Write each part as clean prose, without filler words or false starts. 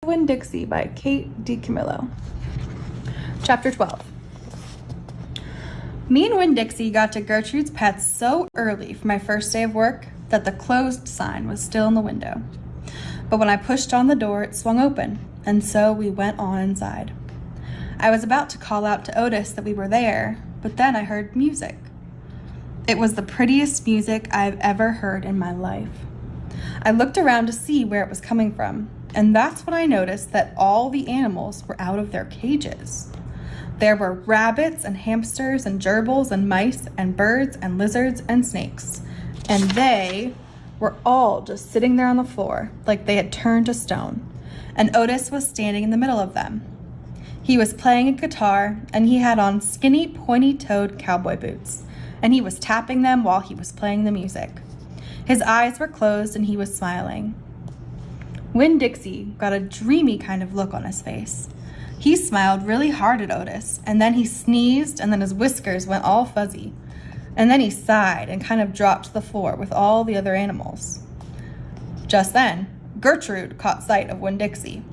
Winn-Dixie by Kate DiCamillo. Chapter 12. Me and Winn-Dixie got to Gertrude's Pets so early for my first day of work that the closed sign was still in the window. But when I pushed on the door, it swung open, and so we went on inside. I was about to call out to Otis that we were there, but then I heard music. It was the prettiest music I've ever heard in my life. I looked around to see where it was coming from, and that's when I noticed that all the animals were out of their cages. There were rabbits and hamsters and gerbils and mice and birds and lizards and snakes, and they were all just sitting there on the floor like they had turned to stone, and Otis was standing in the middle of them. He was playing a guitar, and he had on skinny, pointy-toed cowboy boots, and he was tapping them while he was playing the music. His eyes were closed, and he was smiling. Winn-Dixie got a dreamy kind of look on his face. He smiled really hard at Otis, and then he sneezed, and then his whiskers went all fuzzy. And then he sighed and kind of dropped to the floor with all the other animals. Just then, Gertrude caught sight of Winn-Dixie.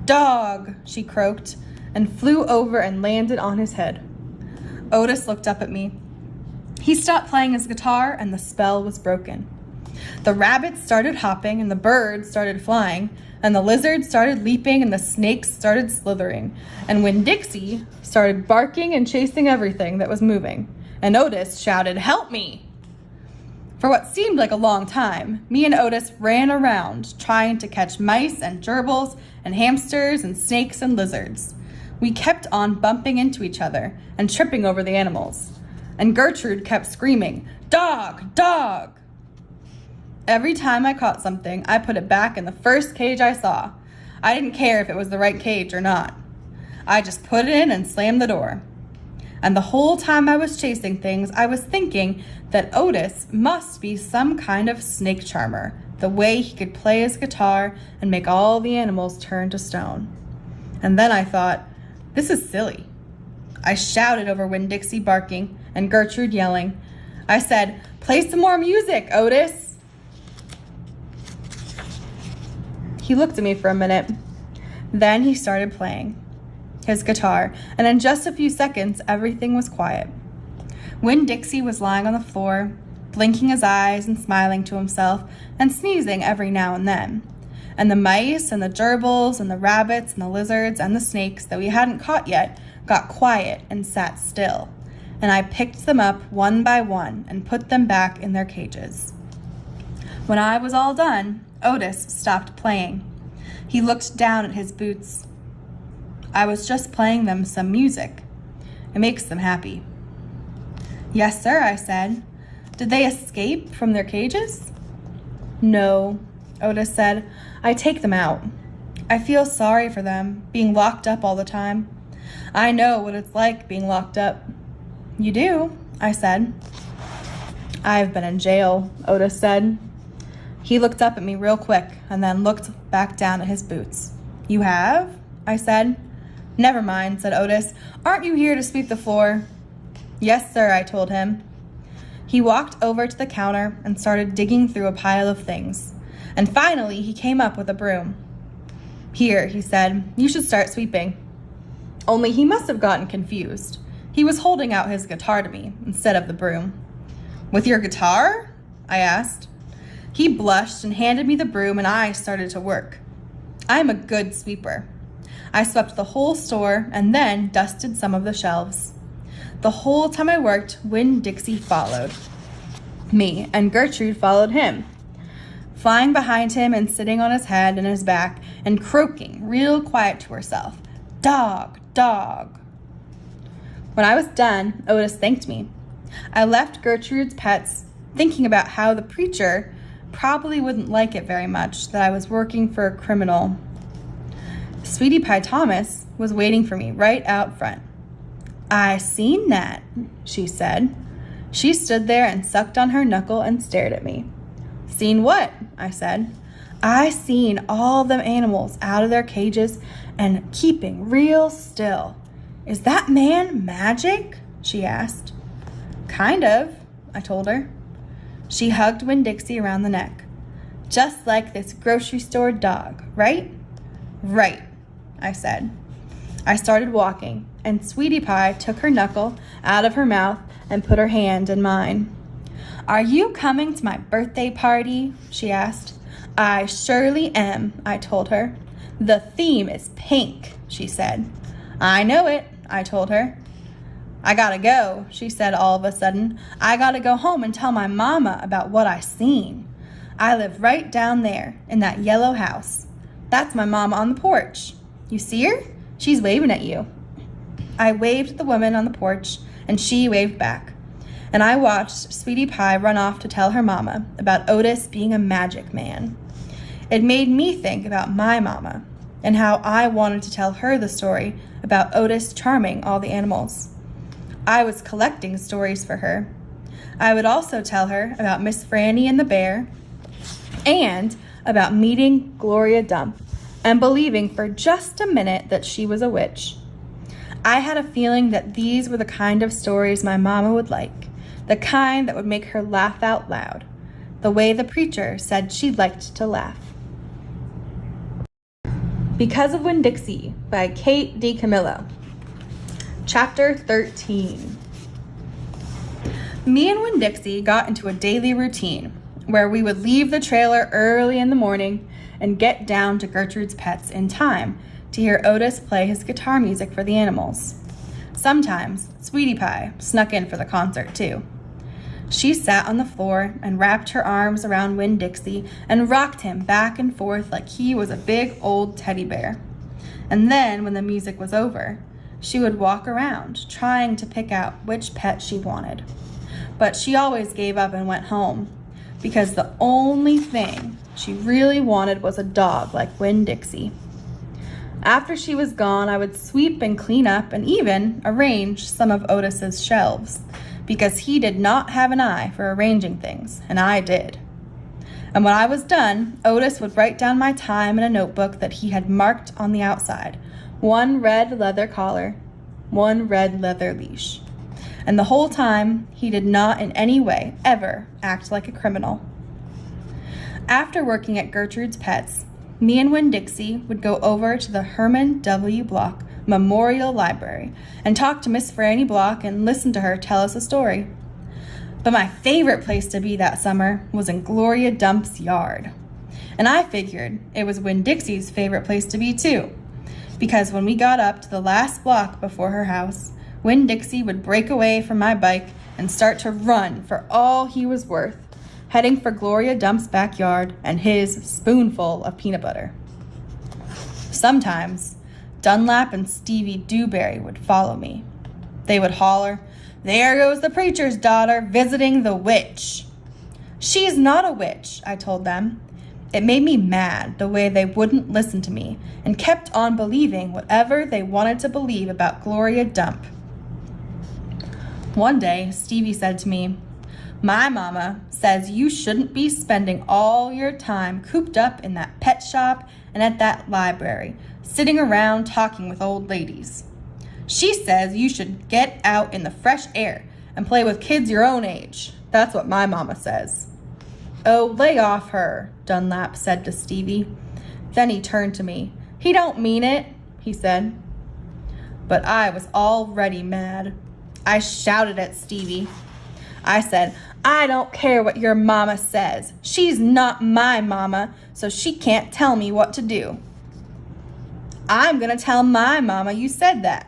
"Dog!" she croaked, and flew over and landed on his head. Otis looked up at me. He stopped playing his guitar, and the spell was broken. The rabbits started hopping, and the birds started flying, and the lizards started leaping, and the snakes started slithering, and Winn-Dixie started barking and chasing everything that was moving, and Otis shouted, "Help me!" For what seemed like a long time, me and Otis ran around trying to catch mice and gerbils and hamsters and snakes and lizards. We kept on bumping into each other and tripping over the animals, and Gertrude kept screaming, "Dog! Dog!" Every time I caught something, I put it back in the first cage I saw. I didn't care if it was the right cage or not. I just put it in and slammed the door. And the whole time I was chasing things, I was thinking that Otis must be some kind of snake charmer, the way he could play his guitar and make all the animals turn to stone. And then I thought, this is silly. I shouted over Winn-Dixie barking and Gertrude yelling. I said, "Play some more music, Otis." He looked at me for a minute. Then he started playing his guitar, and in just a few seconds, everything was quiet. Winn-Dixie was lying on the floor, blinking his eyes and smiling to himself and sneezing every now and then. And the mice and the gerbils and the rabbits and the lizards and the snakes that we hadn't caught yet got quiet and sat still. And I picked them up one by one and put them back in their cages. When I was all done, Otis stopped playing. He looked down at his boots. I was just playing them some music. It makes them happy. "Yes, sir," I said. "Did they escape from their cages?" "No," Otis said. "I take them out. I feel sorry for them, being locked up all the time. I know what it's like being locked up." "You do?" I said. "I've been in jail," Otis said. He looked up at me real quick and then looked back down at his boots. "You have?" I said. "Never mind," said Otis. "Aren't you here to sweep the floor?" "Yes, sir," I told him. He walked over to the counter and started digging through a pile of things. And finally, he came up with a broom. "Here," he said, "you should start sweeping." Only he must have gotten confused. He was holding out his guitar to me instead of the broom. "With your guitar?" I asked. He blushed and handed me the broom, and I started to work. I am a good sweeper. I swept the whole store and then dusted some of the shelves. The whole time I worked, Winn-Dixie followed me, and Gertrude followed him, flying behind him and sitting on his head and his back and croaking real quiet to herself, "Dog, dog." When I was done, Otis thanked me. I left Gertrude's Pets thinking about how the preacher probably wouldn't like it very much that I was working for a criminal. Sweetie Pie Thomas was waiting for me right out front. "I seen that," she said. She stood there and sucked on her knuckle and stared at me. "Seen what?" I said. "I seen all them animals out of their cages and keeping real still. Is that man magic?" she asked. "Kind of," I told her. She hugged Winn-Dixie around the neck. "Just like this grocery store dog, right?" Right, I said. I started walking, and Sweetie Pie took her knuckle out of her mouth and put her hand in mine. Are you coming to my birthday party? She asked. I surely am, I told her. The theme is pink, she said. I know it, I told her. I gotta go, she said all of a sudden. I gotta go home and tell my mama about what I seen. I live right down there in that yellow house. That's my mama on the porch. You see her? She's waving at you. I waved at the woman on the porch, and she waved back. And I watched Sweetie Pie run off to tell her mama about Otis being a magic man. It made me think about my mama and how I wanted to tell her the story about Otis charming all the animals. I was collecting stories for her. I would also tell her about Miss Franny and the bear and about meeting Gloria Dump and believing for just a minute that she was a witch. I had a feeling that these were the kind of stories my mama would like, the kind that would make her laugh out loud, the way the preacher said she liked to laugh. Because of Winn-Dixie by Kate DiCamillo. Chapter 13. Me and Winn-Dixie got into a daily routine where we would leave the trailer early in the morning and get down to Gertrude's Pets in time to hear Otis play his guitar music for the animals. Sometimes Sweetie Pie snuck in for the concert too. She sat on the floor and wrapped her arms around Winn-Dixie and rocked him back and forth like he was a big old teddy bear. And then when the music was over, she would walk around trying to pick out which pet she wanted. But she always gave up and went home because the only thing she really wanted was a dog like Winn-Dixie. After she was gone, I would sweep and clean up and even arrange some of Otis's shelves because he did not have an eye for arranging things, and I did. And when I was done, Otis would write down my time in a notebook that he had marked on the outside. 1 red leather collar, 1 red leather leash. And the whole time, he did not in any way ever act like a criminal. After working at Gertrude's Pets, me and Winn-Dixie would go over to the Herman W. Block Memorial Library and talk to Miss Franny Block and listen to her tell us a story. But my favorite place to be that summer was in Gloria Dump's yard. And I figured it was Winn-Dixie's favorite place to be too, because when we got up to the last block before her house, Winn-Dixie would break away from my bike and start to run for all he was worth, heading for Gloria Dump's backyard and his spoonful of peanut butter. Sometimes, Dunlap and Stevie Dewberry would follow me. They would holler, "There goes the preacher's daughter visiting the witch." "She's not a witch," I told them. It made me mad the way they wouldn't listen to me and kept on believing whatever they wanted to believe about Gloria Dump. One day, Stevie said to me, "My mama says you shouldn't be spending all your time cooped up in that pet shop and at that library, sitting around talking with old ladies. She says you should get out in the fresh air and play with kids your own age. That's what my mama says." "Oh, lay off her," Dunlap said to Stevie. Then he turned to me. "He don't mean it," he said. But I was already mad. I shouted at Stevie. I said, "I don't care what your mama says. She's not my mama, so she can't tell me what to do." "I'm gonna tell my mama you said that,"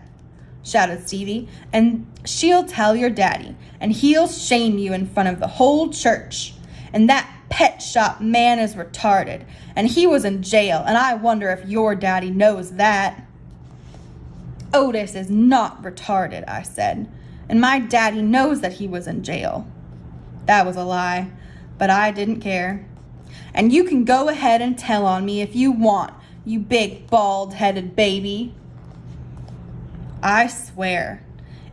shouted Stevie, "and she'll tell your daddy, and he'll shame you in front of the whole church. And that pet shop man is retarded, and he was in jail, and I wonder if your daddy knows that." "Otis is not retarded," I said, "and my daddy knows that he was in jail." That was a lie, but I didn't care. "And you can go ahead and tell on me if you want, you big bald-headed baby." I swear,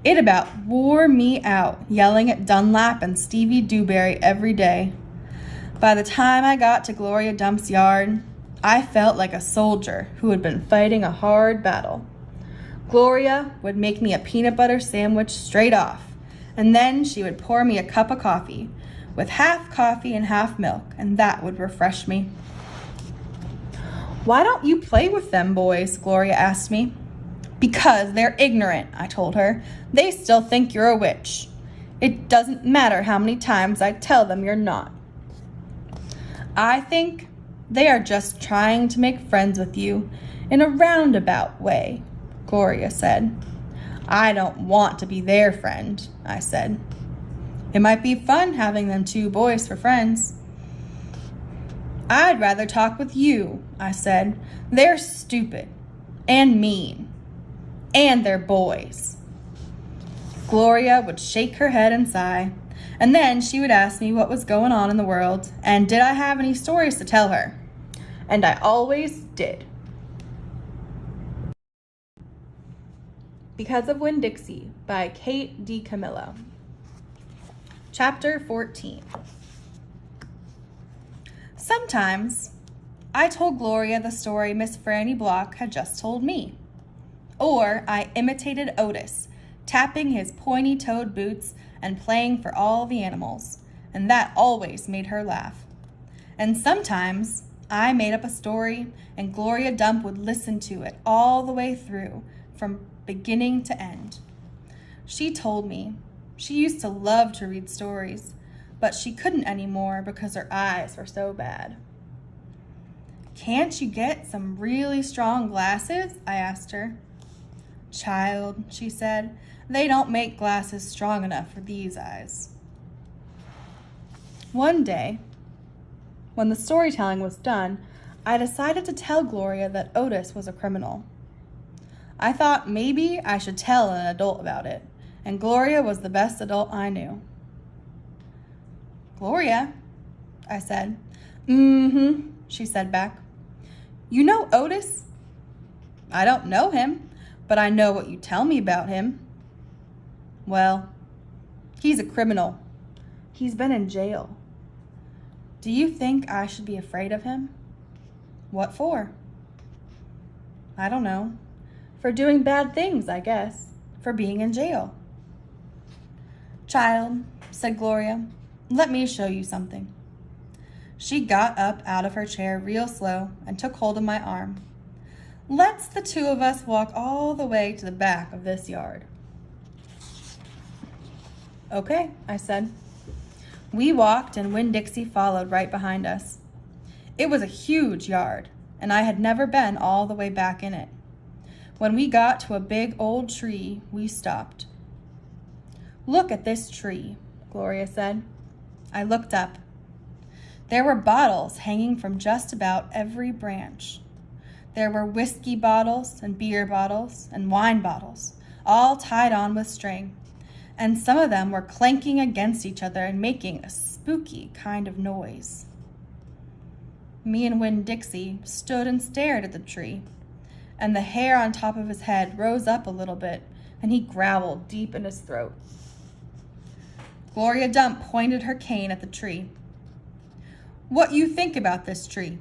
it about wore me out yelling at Dunlap and Stevie Dewberry every day. By the time I got to Gloria Dump's yard, I felt like a soldier who had been fighting a hard battle. Gloria would make me a peanut butter sandwich straight off, and then she would pour me a cup of coffee, with half coffee and half milk, and that would refresh me. Why don't you play with them boys? Gloria asked me. Because they're ignorant, I told her. They still think you're a witch. It doesn't matter how many times I tell them you're not. I think they are just trying to make friends with you in a roundabout way, Gloria said. I don't want to be their friend, I said. It might be fun having them two boys for friends. I'd rather talk with you, I said. They're stupid and mean, and they're boys. Gloria would shake her head and sigh, and then she would ask me what was going on in the world and did I have any stories to tell her. And I always did. Because of Winn, Dixie by Kate D. Camillo. Chapter 14. Sometimes I told Gloria the story Miss Franny Block had just told me. Or I imitated Otis, tapping his pointy-toed boots and playing for all the animals, and that always made her laugh. And sometimes I made up a story, and Gloria Dump would listen to it all the way through, from beginning to end. She told me she used to love to read stories, but she couldn't anymore because her eyes were so bad. Can't you get some really strong glasses? I asked her. Child, she said, they don't make glasses strong enough for these eyes. One day, when the storytelling was done, I decided to tell Gloria that Otis was a criminal. I thought maybe I should tell an adult about it, and Gloria was the best adult I knew. Gloria, I said. She said back. You know Otis? I don't know him, but I know what you tell me about him. Well, he's a criminal. He's been in jail. Do you think I should be afraid of him? What for? I don't know. For doing bad things, I guess. For being in jail. Child, said Gloria, let me show you something. She got up out of her chair real slow and took hold of my arm. Let's the two of us walk all the way to the back of this yard. Okay, I said. We walked and Winn Dixie followed right behind us. It was a huge yard, and I had never been all the way back in it. When we got to a big old tree, we stopped. Look at this tree, Gloria said. I looked up. There were bottles hanging from just about every branch. There were whiskey bottles and beer bottles and wine bottles, all tied on with string, and some of them were clanking against each other and making a spooky kind of noise. Me and Winn Dixie stood and stared at the tree, and the hair on top of his head rose up a little bit, and he growled deep in his throat. Gloria Dump pointed her cane at the tree. What you think about this tree?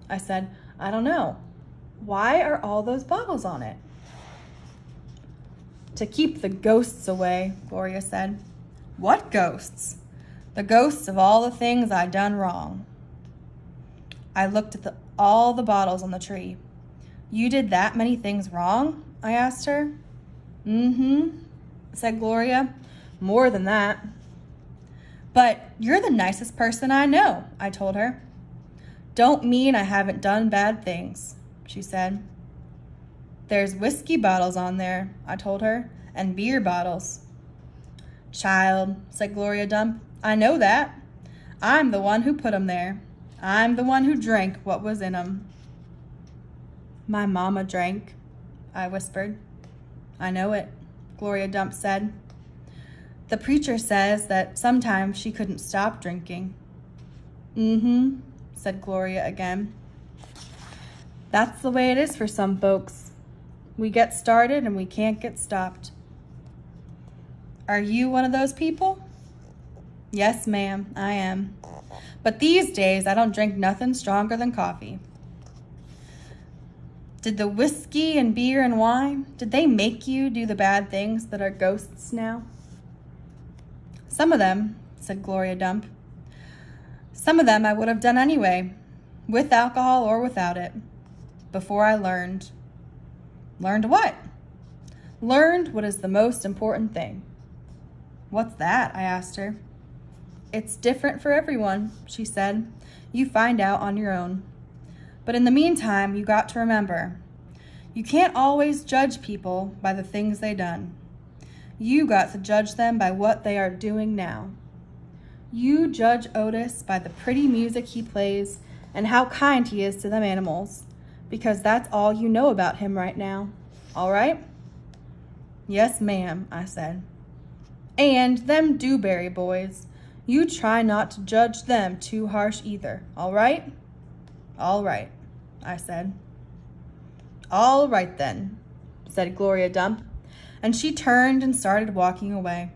I said, I don't know. Why are all those bottles on it? To keep the ghosts away, Gloria said. What ghosts? The ghosts of all the things I done wrong. I looked at all the bottles on the tree. You did that many things wrong? I asked her. Said Gloria. More than that. But you're the nicest person I know, I told her. Don't mean I haven't done bad things, she said. There's whiskey bottles on there, I told her, and beer bottles. Child, said Gloria Dump, I know that. I'm the one who put 'em there. I'm the one who drank what was in 'em. My mama drank, I whispered. I know it, Gloria Dump said. The preacher says that sometimes she couldn't stop drinking. Said Gloria again. That's the way it is for some folks. We get started and we can't get stopped. Are you one of those people? Yes, ma'am, I am. But these days I don't drink nothing stronger than coffee. Did the whiskey and beer and wine, did they make you do the bad things that are ghosts now? Some of them, said Gloria Dump. Some of them I would have done anyway, with alcohol or without it, before I learned. Learned what? Learned what is the most important thing. What's that? I asked her. It's different for everyone, she said. You find out on your own. But in the meantime, you got to remember, you can't always judge people by the things they done. You got to judge them by what they are doing now. You judge Otis by the pretty music he plays and how kind he is to them animals, because that's all you know about him right now. All right? Yes, ma'am, I said. And them Dewberry boys, you try not to judge them too harsh either, all right? All right, I said. All right then, said Gloria Dump, and she turned and started walking away.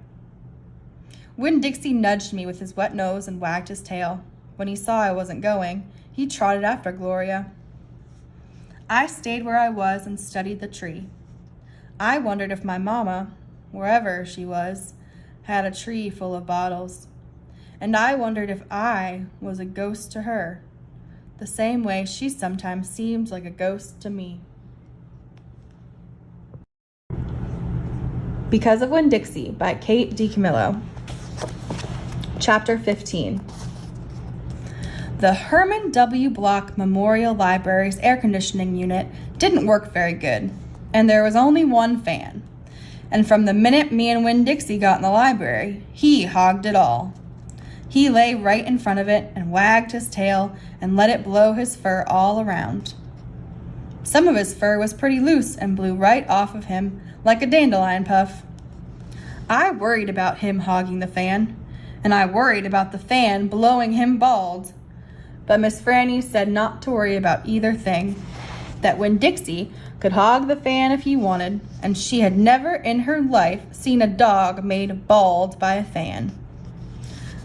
Winn Dixie nudged me with his wet nose and wagged his tail. When he saw I wasn't going, he trotted after Gloria. I stayed where I was and studied the tree. I wondered if my mama, wherever she was, had a tree full of bottles. And I wondered if I was a ghost to her, the same way she sometimes seemed like a ghost to me. Because of Winn Dixie by Kate DiCamillo. Chapter 15. The Herman W. Block Memorial Library's air conditioning unit didn't work very good, and there was only one fan. And from the minute me and Winn Dixie got in the library, he hogged it all. He lay right in front of it and wagged his tail and let it blow his fur all around. Some of his fur was pretty loose and blew right off of him like a dandelion puff. I worried about him hogging the fan, and I worried about the fan blowing him bald. But Miss Franny said not to worry about either thing, that Winn Dixie could hog the fan if he wanted, and she had never in her life seen a dog made bald by a fan.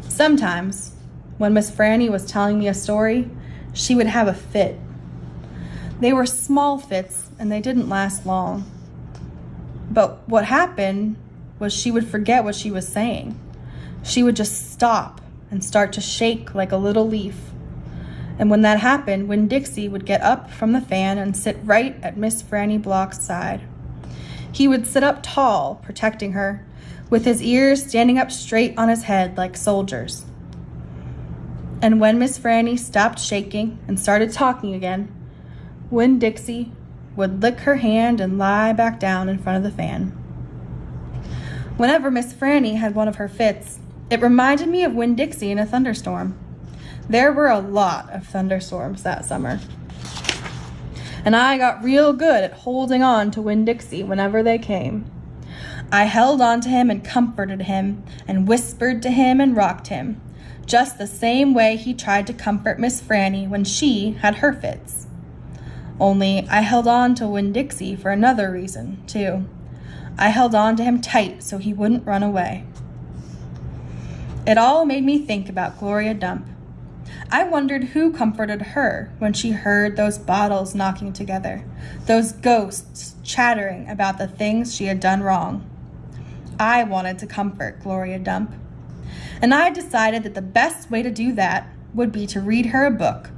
Sometimes, when Miss Franny was telling me a story, she would have a fit. They were small fits, and they didn't last long. But what happened was she would forget what she was saying. She would just stop and start to shake like a little leaf. And when that happened, Winn Dixie would get up from the fan and sit right at Miss Franny Block's side. He would sit up tall, protecting her, with his ears standing up straight on his head like soldiers. And when Miss Franny stopped shaking and started talking again, Winn Dixie would lick her hand and lie back down in front of the fan. Whenever Miss Franny had one of her fits, it reminded me of Winn Dixie in a thunderstorm. There were a lot of thunderstorms that summer. And I got real good at holding on to Winn Dixie whenever they came. I held on to him and comforted him and whispered to him and rocked him, just the same way he tried to comfort Miss Franny when she had her fits. Only I held on to Winn Dixie for another reason, too. I held on to him tight so he wouldn't run away. It all made me think about Gloria Dump. I wondered who comforted her when she heard those bottles knocking together, those ghosts chattering about the things she had done wrong. I wanted to comfort Gloria Dump. And I decided that the best way to do that would be to read her a book.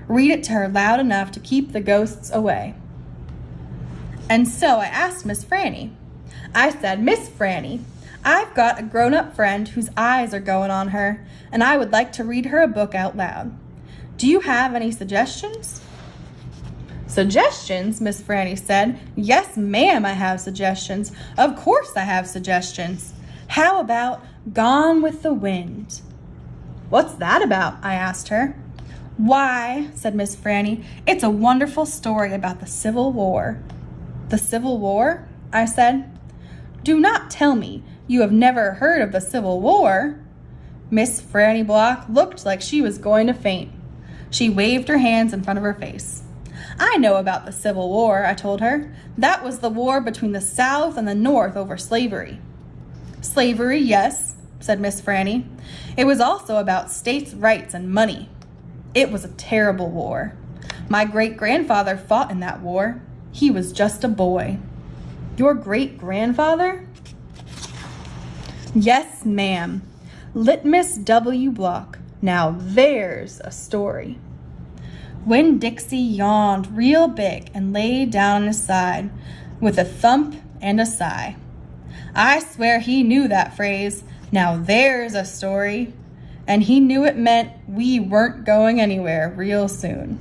Read it to her loud enough to keep the ghosts away. And so I asked Miss Franny. I said, Miss Franny, I've got a grown-up friend whose eyes are going on her, and I would like to read her a book out loud. Do you have any suggestions? Suggestions, Miss Franny said. Yes, ma'am, I have suggestions. Of course I have suggestions. How about Gone with the Wind? What's that about? I asked her. Why, said Miss Franny, it's a wonderful story about the Civil War. The Civil War? I said. Do not tell me you have never heard of the Civil War. Miss Franny Block looked like she was going to faint. She waved her hands in front of her face. I know about the Civil War, I told her. That was the war between the South and the North over slavery. Slavery, yes, said Miss Franny. It was also about states' rights and money. It was a terrible war. My great-grandfather fought in that war. He was just a boy. Your great-grandfather? Yes, ma'am. Litmus W. Block. Now there's a story. Winn Dixie yawned real big and lay down on his side with a thump and a sigh. I swear he knew that phrase, "Now there's a story," and he knew it meant we weren't going anywhere real soon.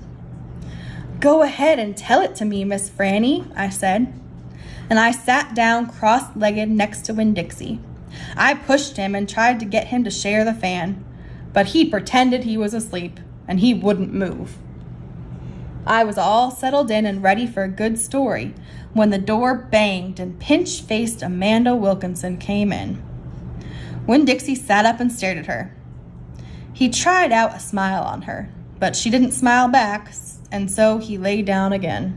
"Go ahead and tell it to me, Miss Franny," I said, and I sat down cross-legged next to Winn Dixie. I pushed him and tried to get him to share the fan, but he pretended he was asleep, and he wouldn't move. I was all settled in and ready for a good story when the door banged and pinch-faced Amanda Wilkinson came in. Winn Dixie sat up and stared at her. He tried out a smile on her, but she didn't smile back, and so he lay down again.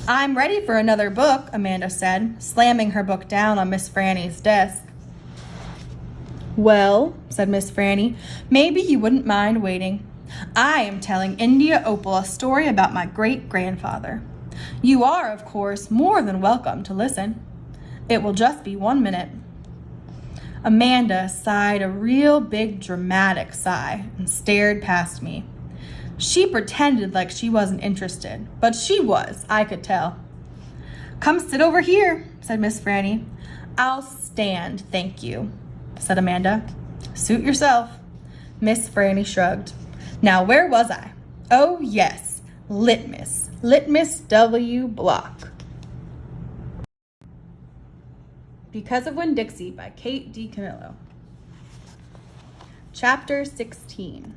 "I'm ready for another book," Amanda said, slamming her book down on Miss Franny's desk. "Well," said Miss Franny, "maybe you wouldn't mind waiting. I am telling India Opal a story about my great-grandfather. You are, of course, more than welcome to listen. It will just be 1 minute." Amanda sighed a real big dramatic sigh and stared past me. She pretended like she wasn't interested, but she was, I could tell. "Come sit over here," said Miss Franny. "I'll stand, thank you," said Amanda. "Suit yourself." Miss Franny shrugged. "Now, where was I? Oh, yes, Litmus W. Block." Because of Winn Dixie by Kate D. Camillo. Chapter 16.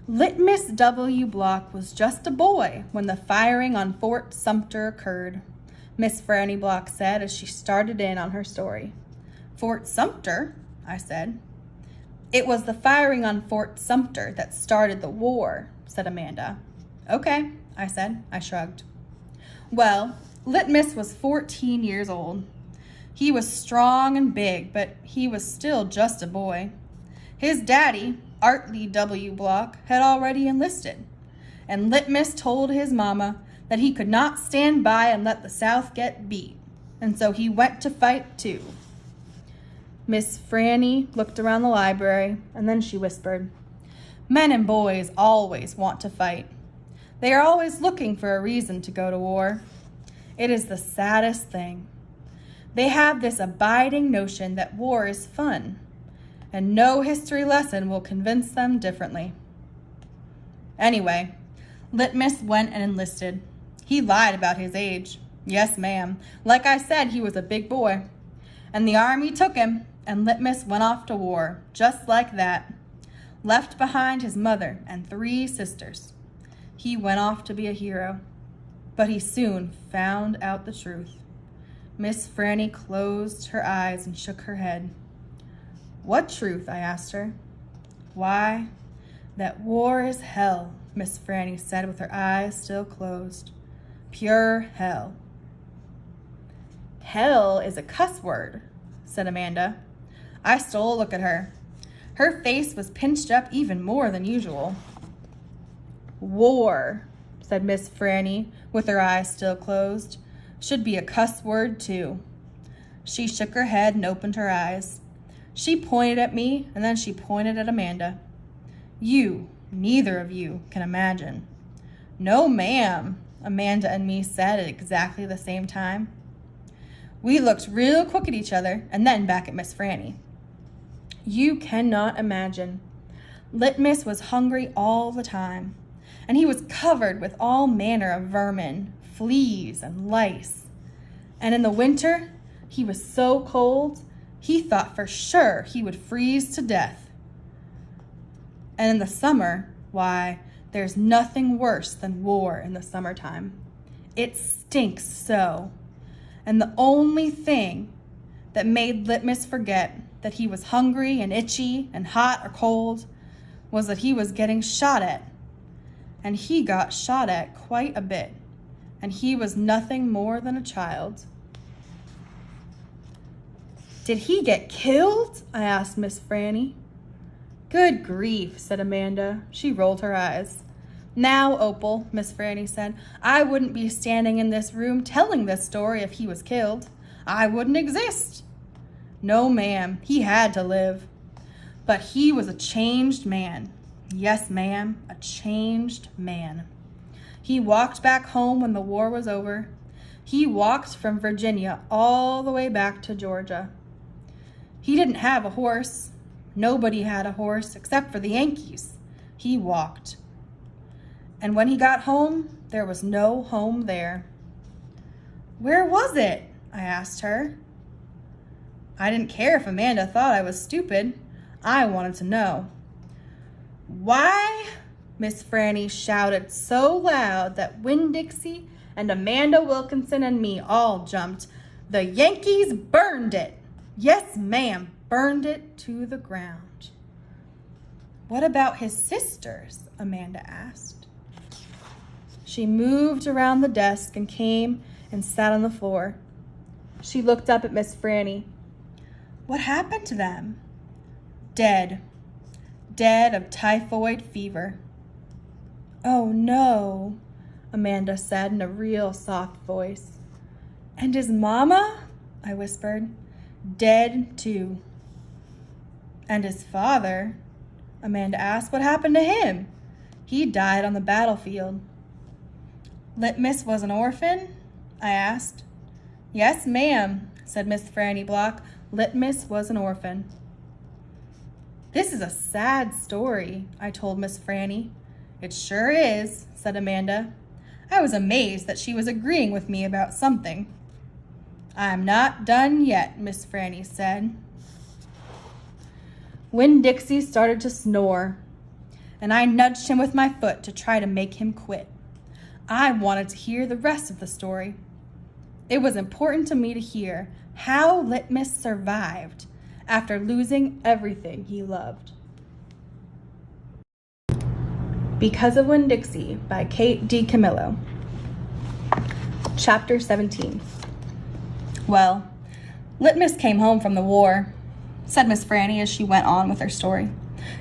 Litmus W. Block was just a boy when the firing on Fort Sumter occurred, Miss Franny Block said as she started in on her story. "Fort Sumter?" I said. "It was the firing on Fort Sumter that started the war," said Amanda. "Okay," I said. I shrugged. "Well, Litmus was 14 years old. He was strong and big, but he was still just a boy. His daddy, Artley W. Block, had already enlisted, and Litmus told his mama that he could not stand by and let the South get beat, and so he went to fight too." Miss Franny looked around the library, and then she whispered, "Men and boys always want to fight. They are always looking for a reason to go to war. It is the saddest thing. They have this abiding notion that war is fun, and no history lesson will convince them differently." Anyway, Litmus went and enlisted. He lied about his age. Yes, ma'am. Like I said, he was a big boy. And the army took him, and Litmus went off to war, just like that. Left behind his mother and 3 sisters. He went off to be a hero. But he soon found out the truth. Miss Franny closed her eyes and shook her head. "What truth?" I asked her. "Why, that war is hell," Miss Franny said with her eyes still closed. "Pure hell." "Hell is a cuss word," said Amanda. I stole a look at her. Her face was pinched up even more than usual. "War," said Miss Franny with her eyes still closed, "should be a cuss word too." She shook her head and opened her eyes. She pointed at me, and then she pointed at Amanda. "You, neither of you, can imagine." "No, ma'am," Amanda and me said at exactly the same time. We looked real quick at each other, and then back at Miss Franny. "You cannot imagine. Litmus was hungry all the time, and he was covered with all manner of vermin, fleas, and lice. And in the winter, he was so cold, he thought for sure he would freeze to death. And in the summer, why, there's nothing worse than war in the summertime. It stinks so. And the only thing that made Litmus forget that he was hungry and itchy and hot or cold was that he was getting shot at. And he got shot at quite a bit. And he was nothing more than a child." "Did he get killed?" I asked Miss Franny. "Good grief," said Amanda. She rolled her eyes. "Now, Opal," Miss Franny said, "I wouldn't be standing in this room telling this story if he was killed. I wouldn't exist. No, ma'am, he had to live. But he was a changed man. Yes, ma'am, a changed man. He walked back home when the war was over. He walked from Virginia all the way back to Georgia. He didn't have a horse. Nobody had a horse except for the Yankees. He walked. And when he got home, there was no home there. Where was it? I asked her. I didn't care if Amanda thought I was stupid. I wanted to know. Why? Miss Franny shouted so loud that Winn Dixie and Amanda Wilkinson and me all jumped. The Yankees burned it. Yes, ma'am, burned it to the ground. What about his sisters? Amanda asked. She moved around the desk and came and sat on the floor. She looked up at Miss Franny. What happened to them? Dead. Dead of typhoid fever. Oh, no, Amanda said in a real soft voice. And his mama? I whispered. Dead, too. And his father? Amanda asked. What happened to him? He died on the battlefield. Litmus was an orphan? I asked. Yes, ma'am, said Miss Franny Block. Litmus was an orphan. This is a sad story, I told Miss Franny. It sure is, said Amanda. I was amazed that she was agreeing with me about something. I'm not done yet, Miss Franny said. Winn Dixie started to snore, and I nudged him with my foot to try to make him quit. I wanted to hear the rest of the story. It was important to me to hear how Litmus survived after losing everything he loved. Because of Winn Dixie by Kate D. Camillo. Chapter 17. Well, Litmus came home from the war, said Miss Franny as she went on with her story,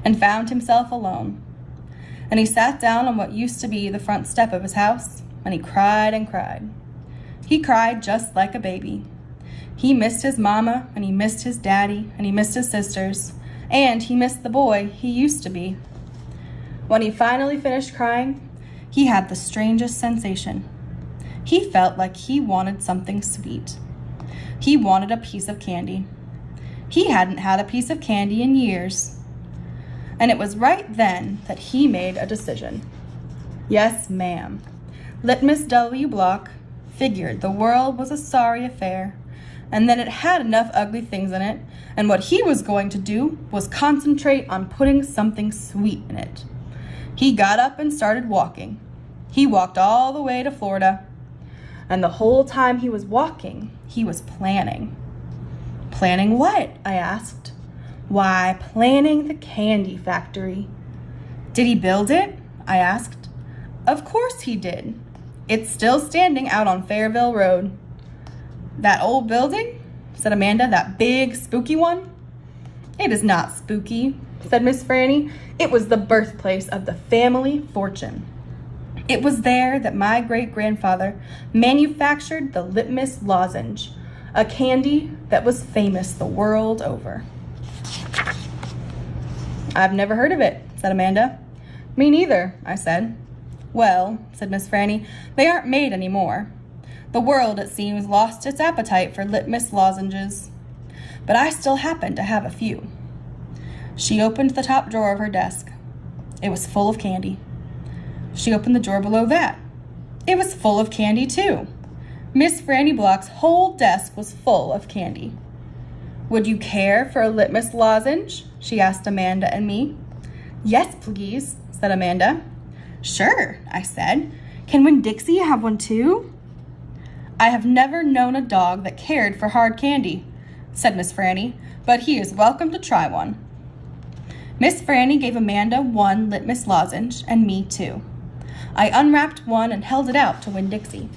and found himself alone. And he sat down on what used to be the front step of his house, and he cried and cried. He cried just like a baby. He missed his mama, and he missed his daddy, and he missed his sisters, and he missed the boy he used to be. When he finally finished crying, he had the strangest sensation. He felt like he wanted something sweet. He wanted a piece of candy. He hadn't had a piece of candy in years. And it was right then that he made a decision. Yes, ma'am. Litmus W. Block figured the world was a sorry affair, and that it had enough ugly things in it, and what he was going to do was concentrate on putting something sweet in it. He got up and started walking. He walked all the way to Florida, and the whole time he was walking, he was planning. Planning what? I asked. Why, planning the candy factory. Did he build it? I asked. Of course he did. It's still standing out on Fairville Road. That old building? Said Amanda. That big, spooky one? It is not spooky, said Miss Franny. It was the birthplace of the family fortune. It was there that my great-grandfather manufactured the Litmus lozenge, a candy that was famous the world over. I've never heard of it, said Amanda. Me neither, I said. Well, said Miss Franny, they aren't made anymore. The world, it seems, lost its appetite for Litmus lozenges. But I still happen to have a few. She opened the top drawer of her desk. It was full of candy. She opened the drawer below that. It was full of candy, too. Miss Franny Block's whole desk was full of candy. Would you care for a Litmus lozenge? She asked Amanda and me. Yes, please, said Amanda. Sure, I said. Can Winn Dixie have one too? I have never known a dog that cared for hard candy, said Miss Franny, but he is welcome to try one. Miss Franny gave Amanda one Litmus lozenge and me two. I unwrapped one and held it out to Winn Dixie.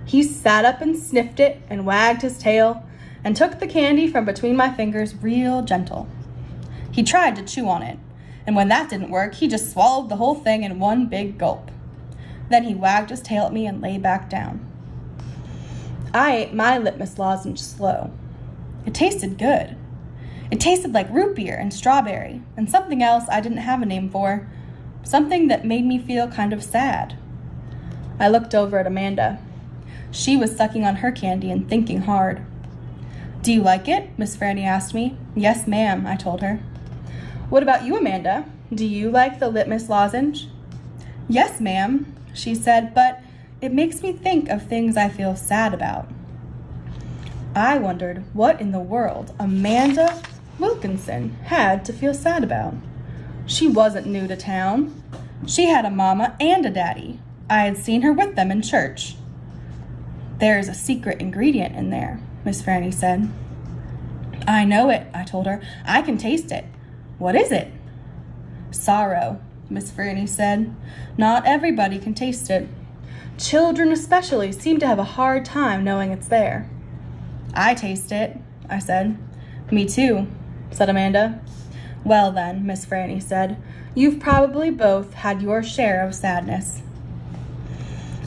He sat up and sniffed it and wagged his tail and took the candy from between my fingers real gentle. He tried to chew on it, and when that didn't work, he just swallowed the whole thing in one big gulp. Then he wagged his tail at me and lay back down. I ate my Litmus lozenge slow. It tasted good. It tasted like root beer and strawberry and something else I didn't have a name for, something that made me feel kind of sad. I looked over at Amanda. She was sucking on her candy and thinking hard. Do you like it? Miss Franny asked me. Yes, ma'am, I told her. What about you, Amanda? Do you like the litmus lozenge? Yes, ma'am, she said, but it makes me think of things I feel sad about. I wondered what in the world Amanda Wilkinson had to feel sad about. She wasn't new to town. She had a mama and a daddy. I had seen her with them in church. There's a secret ingredient in there, Miss Franny said. I know it, I told her. I can taste it. What is it? Sorrow, Miss Franny said. Not everybody can taste it. Children especially seem to have a hard time knowing it's there. I taste it, I said. Me too, said Amanda. Well then, Miss Franny said, you've probably both had your share of sadness.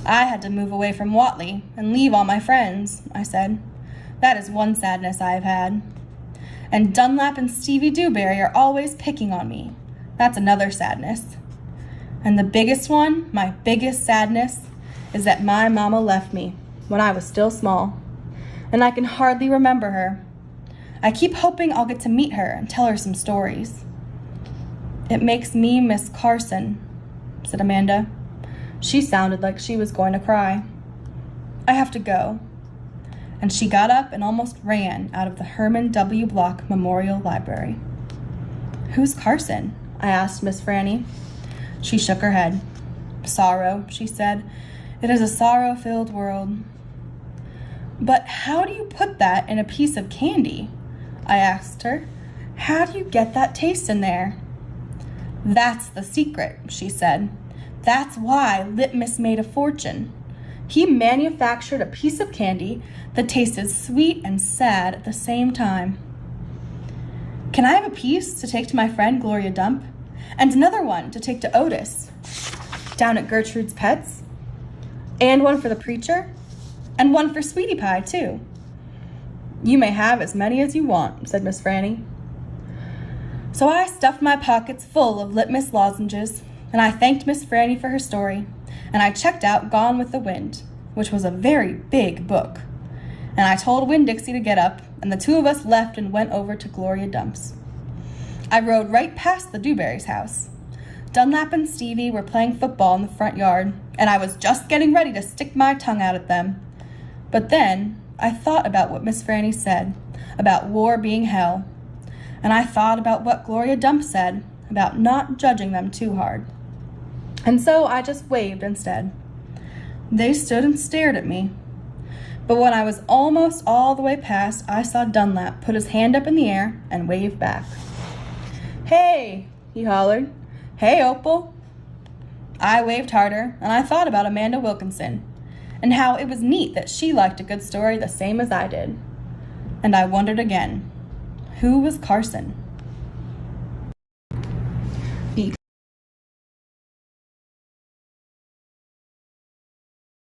I had to move away from Whatley and leave all my friends, I said. That is one sadness I have had. And Dunlap and Stevie Dewberry are always picking on me. That's another sadness. And the biggest one, my biggest sadness, is that my mama left me when I was still small. And I can hardly remember her. I keep hoping I'll get to meet her and tell her some stories. It makes me miss Carson, said Amanda. She sounded like she was going to cry. I have to go. And she got up and almost ran out of the Herman W. Block Memorial Library. Who's Carson? I asked Miss Franny. She shook her head. Sorrow, she said. It is a sorrow-filled world. But how do you put that in a piece of candy? I asked her. How do you get that taste in there? That's the secret, she said. That's why Litmus made a fortune. He manufactured a piece of candy that tasted sweet and sad at the same time. Can I have a piece to take to my friend Gloria Dump? And another one to take to Otis, down at Gertrude's Pets? And one for the preacher? And one for Sweetie Pie, too. You may have as many as you want, said Miss Franny. So I stuffed my pockets full of litmus lozenges, and I thanked Miss Franny for her story, and I checked out Gone with the Wind, which was a very big book. And I told Winn Dixie to get up, and the two of us left and went over to Gloria Dump's. I rode right past the Dewberry's house. Dunlap and Stevie were playing football in the front yard, and I was just getting ready to stick my tongue out at them. But then I thought about what Miss Franny said, about war being hell. And I thought about what Gloria Dump said, about not judging them too hard. And so I just waved instead. They stood and stared at me. But when I was almost all the way past, I saw Dunlap put his hand up in the air and wave back. Hey, he hollered. Hey, Opal. I waved harder, and I thought about Amanda Wilkinson, and how it was neat that she liked a good story the same as I did. And I wondered again, who was Carson?